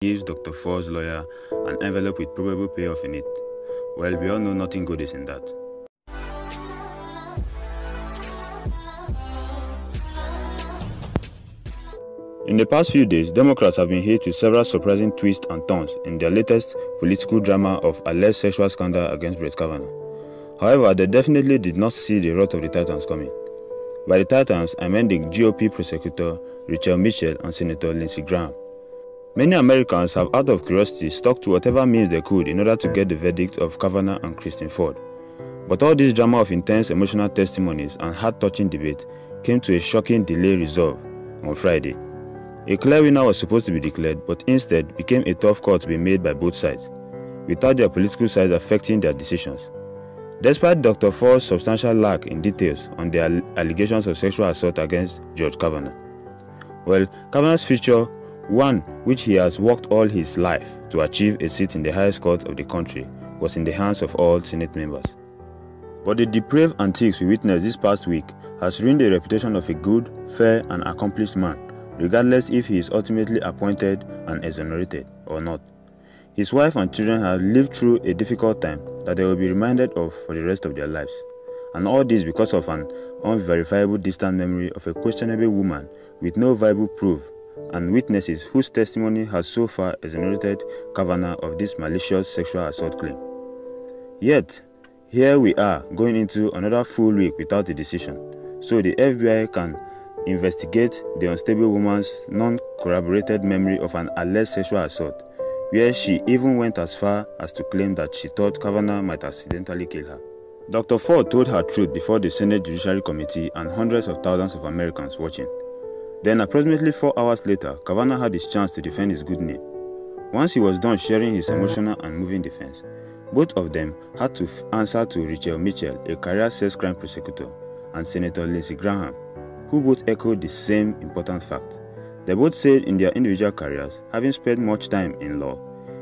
gives Dr. Ford's lawyer an envelope with probable payoff in it. Well, we all know nothing good is in that. In the past few days, Democrats have been hit with several surprising twists and turns in their latest political drama of alleged sexual scandal against Brett Kavanaugh. However, they definitely did not see the wrath of the Titans coming. By the Titans, I meant the GOP prosecutor Rachel Mitchell and Senator Lindsey Graham. Many Americans have, out of curiosity, stuck to whatever means they could in order to get the verdict of Kavanaugh and Christine Ford. But all this drama of intense emotional testimonies and heart-touching debate came to a shocking delayed resolve on Friday. A clear winner was supposed to be declared, but instead became a tough call to be made by both sides, without their political sides affecting their decisions. Despite Dr. Ford's substantial lack in details on the allegations of sexual assault against Judge Kavanaugh. Well, Kavanaugh's future, one which he has worked all his life to achieve a seat in the highest court of the country, was in the hands of all Senate members. But the depraved antics we witnessed this past week has ruined the reputation of a good, fair and accomplished man, regardless if he is ultimately appointed and exonerated or not. His wife and children have lived through a difficult time that they will be reminded of for the rest of their lives. And all this because of an unverifiable distant memory of a questionable woman with no viable proof and witnesses whose testimony has so far exonerated Kavanaugh of this malicious sexual assault claim. Yet, here we are going into another full week without a decision, so the FBI can investigate the unstable woman's non-corroborated memory of an alleged sexual assault, where she even went as far as to claim that she thought Kavanaugh might accidentally kill her. Dr. Ford told her truth before the Senate Judiciary Committee and hundreds of thousands of Americans watching. Then, approximately 4 hours later, Kavanaugh had his chance to defend his good name. Once he was done sharing his emotional and moving defense, both of them had to answer to Rachel Mitchell, a career sex crime prosecutor, and Senator Lindsey Graham, who both echoed the same important fact. They both said in their individual careers, having spent much time in law,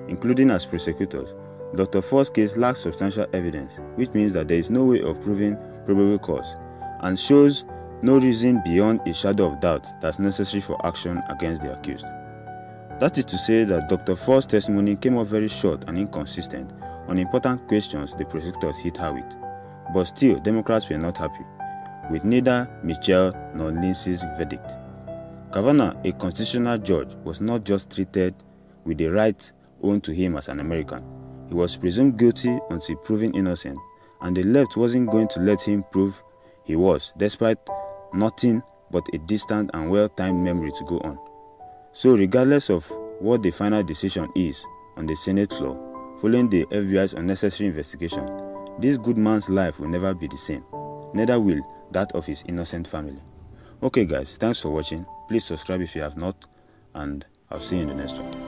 including as prosecutors, Dr. Ford's case lacks substantial evidence, which means that there is no way of proving probable cause, and shows no reason beyond a shadow of doubt that's necessary for action against the accused. That is to say that Dr. Ford's testimony came off very short and inconsistent on important questions the prosecutors hit her with. But still, Democrats were not happy with neither Mitchell nor Lindsey's verdict. Kavanaugh, a constitutional judge, was not just treated with the right owed to him as an American. He was presumed guilty until proven innocent, and the left wasn't going to let him prove he was, despite nothing but a distant and well-timed memory to go on. So regardless of what the final decision is on the Senate floor, following the FBI's unnecessary investigation, this good man's life will never be the same. Neither will that of his innocent family. Okay guys, thanks for watching. Please subscribe if you have not, and I'll see you in the next one.